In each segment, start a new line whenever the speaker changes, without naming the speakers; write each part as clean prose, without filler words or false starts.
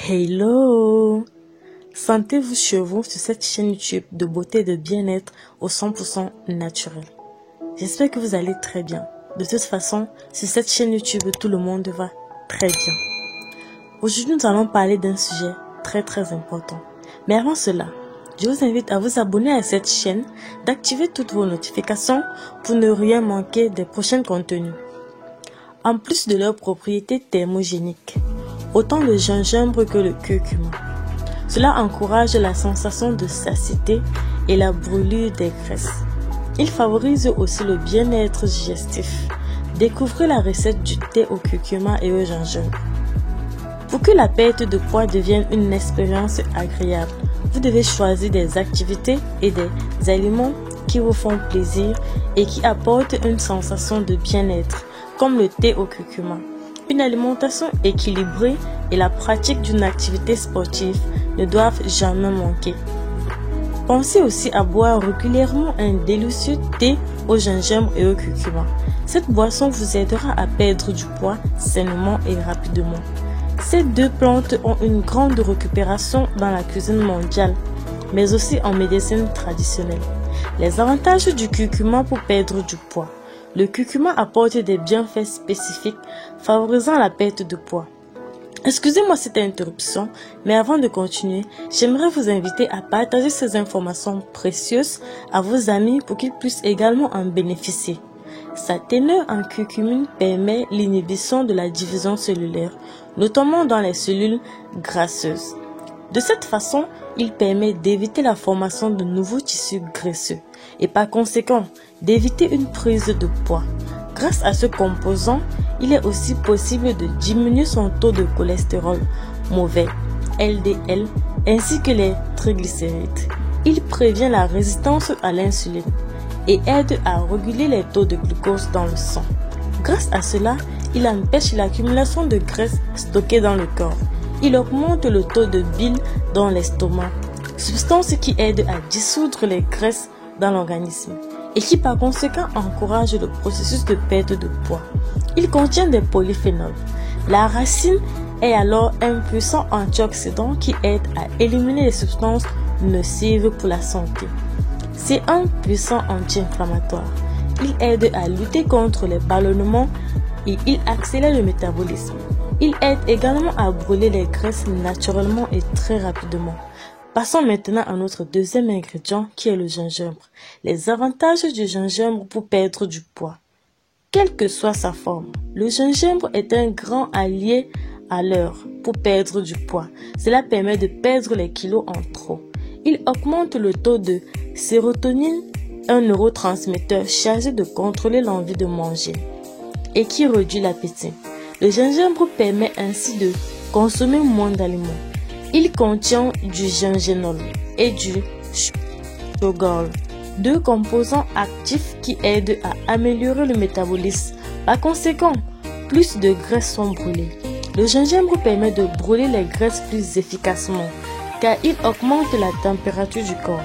Hello! Sentez-vous chez vous sur cette chaîne YouTube de beauté et de bien-être au 100% naturel. J'espère que vous allez très bien. De toute façon, sur cette chaîne YouTube, tout le monde va très bien. Aujourd'hui, nous allons parler d'un sujet très important. Mais avant cela, je vous invite à vous abonner à cette chaîne, d'activer toutes vos notifications pour ne rien manquer des prochains contenus. En plus de leurs propriétés thermogéniques, autant le gingembre que le curcuma. Cela encourage la sensation de satiété et la brûlure des graisses. Il favorise aussi le bien-être digestif. Découvrez la recette du thé au curcuma et au gingembre. Pour que la perte de poids devienne une expérience agréable, vous devez choisir des activités et des aliments qui vous font plaisir et qui apportent une sensation de bien-être, comme le thé au curcuma. Une alimentation équilibrée et la pratique d'une activité sportive ne doivent jamais manquer. Pensez aussi à boire régulièrement un délicieux thé au gingembre et au curcuma. Cette boisson vous aidera à perdre du poids sainement et rapidement. Ces deux plantes ont une grande récupération dans la cuisine mondiale, mais aussi en médecine traditionnelle. Les avantages du curcuma pour perdre du poids. Le curcuma apporte des bienfaits spécifiques favorisant la perte de poids. Excusez-moi cette interruption, mais avant de continuer, j'aimerais vous inviter à partager ces informations précieuses à vos amis pour qu'ils puissent également en bénéficier. Sa teneur en curcumine permet l'inhibition de la division cellulaire, notamment dans les cellules graisseuses. De cette façon, il permet d'éviter la formation de nouveaux tissus graisseux et par conséquent d'éviter une prise de poids. Grâce à ce composant, il est aussi possible de diminuer son taux de cholestérol mauvais, LDL, ainsi que les triglycérides. Il prévient la résistance à l'insuline et aide à réguler les taux de glucose dans le sang. Grâce à cela, il empêche l'accumulation de graisse stockée dans le corps. Il augmente le taux de bile dans l'estomac, substance qui aide à dissoudre les graisses dans l'organisme et qui par conséquent encourage le processus de perte de poids. Il contient des polyphénols. La racine est alors un puissant antioxydant qui aide à éliminer les substances nocives pour la santé. C'est un puissant anti-inflammatoire. Il aide à lutter contre les ballonnements et il accélère le métabolisme. Il aide également à brûler les graisses naturellement et très rapidement. Passons maintenant à notre deuxième ingrédient qui est le gingembre. Les avantages du gingembre pour perdre du poids. Quelle que soit sa forme, le gingembre est un grand allié à l'heure pour perdre du poids. Cela permet de perdre les kilos en trop. Il augmente le taux de sérotonine, un neurotransmetteur chargé de contrôler l'envie de manger et qui réduit l'appétit. Le gingembre permet ainsi de consommer moins d'aliments. Il contient du gingénol et du sugarol, deux composants actifs qui aident à améliorer le métabolisme. Par conséquent, plus de graisses sont brûlées. Le gingembre permet de brûler les graisses plus efficacement car il augmente la température du corps.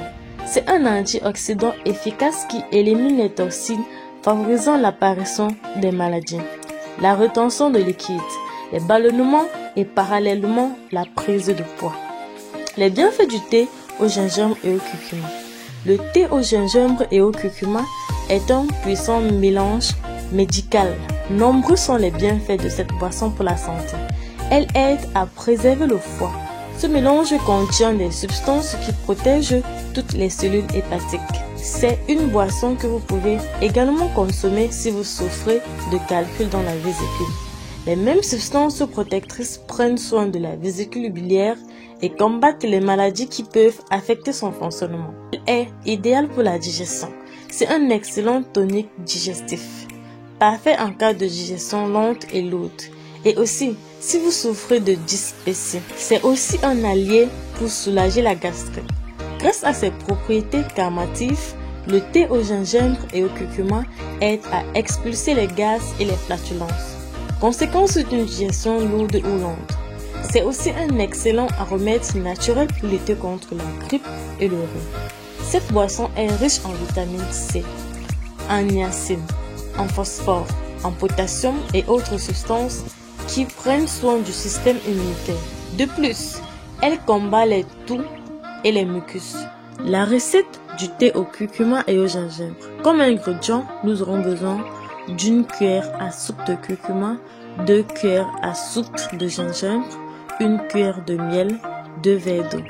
C'est un antioxydant efficace qui élimine les toxines, favorisant l'apparition des maladies, la rétention de liquide, les ballonnements et parallèlement la prise de poids. Les bienfaits du thé au gingembre et au curcuma. Le thé au gingembre et au curcuma est un puissant mélange médical. Nombreux sont les bienfaits de cette boisson pour la santé. Elle aide à préserver le foie. Ce mélange contient des substances qui protègent toutes les cellules hépatiques. C'est une boisson que vous pouvez également consommer si vous souffrez de calculs dans la vésicule. Les mêmes substances protectrices prennent soin de la vésicule biliaire et combattent les maladies qui peuvent affecter son fonctionnement. Elle est idéale pour la digestion. C'est un excellent tonique digestif, parfait en cas de digestion lente et lourde. Et aussi, si vous souffrez de dyspepsie, c'est aussi un allié pour soulager la gastrite. Grâce à ses propriétés calmatives, le thé au gingembre et au curcuma aide à expulser les gaz et les flatulences, conséquence d'une digestion lourde ou lente. C'est aussi un excellent aromate naturel pour lutter contre la grippe et le rhume. Cette boisson est riche en vitamine C, en niacine, en phosphore, en potassium et autres substances qui prennent soin du système immunitaire. De plus, elle combat les toux et les mucus. La recette du thé au curcuma et au gingembre. Comme ingrédients, nous aurons besoin d'une cuillère à soupe de curcuma, 2 cuillères à soupe de gingembre, 1 cuillère de miel, 2 verres d'eau.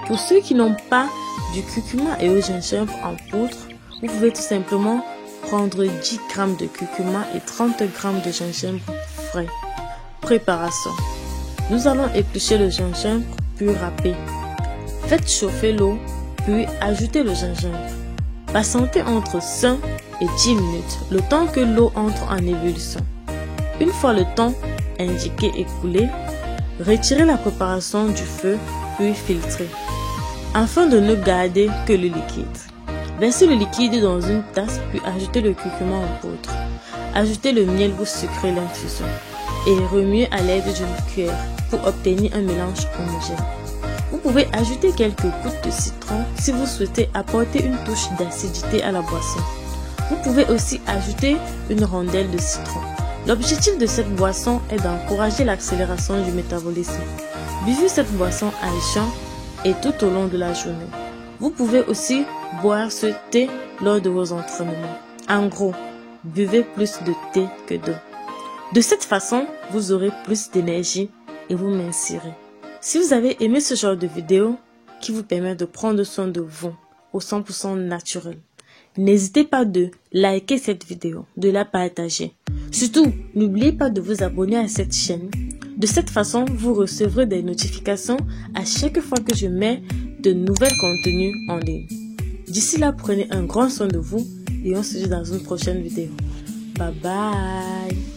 Pour ceux qui n'ont pas du curcuma et au gingembre en poudre, vous pouvez tout simplement prendre 10 g de curcuma et 30 g de gingembre frais. Préparation. Nous allons éplucher le gingembre puis râper. Faites chauffer l'eau puis ajoutez le gingembre. Patientez entre 5 et 10 minutes, le temps que l'eau entre en ébullition. Une fois le temps indiqué écoulé, retirez la préparation du feu puis filtrez, afin de ne garder que le liquide. Versez le liquide dans une tasse puis ajoutez le curcuma en poudre. Ajoutez le miel pour sucrer l'infusion et remuez à l'aide d'une cuillère pour obtenir un mélange homogène. Vous pouvez ajouter quelques gouttes de citron si vous souhaitez apporter une touche d'acidité à la boisson. Vous pouvez aussi ajouter une rondelle de citron. L'objectif de cette boisson est d'encourager l'accélération du métabolisme. Buvez cette boisson à jeun et tout au long de la journée. Vous pouvez aussi boire ce thé lors de vos entraînements. En gros, buvez plus de thé que d'eau. De cette façon, vous aurez plus d'énergie et vous mincirez. Si vous avez aimé ce genre de vidéo qui vous permet de prendre soin de vous au 100% naturel, n'hésitez pas de liker cette vidéo, de la partager. Surtout, n'oubliez pas de vous abonner à cette chaîne. De cette façon, vous recevrez des notifications à chaque fois que je mets de nouveaux contenus en ligne. D'ici là, prenez un grand soin de vous et on se dit dans une prochaine vidéo. Bye bye.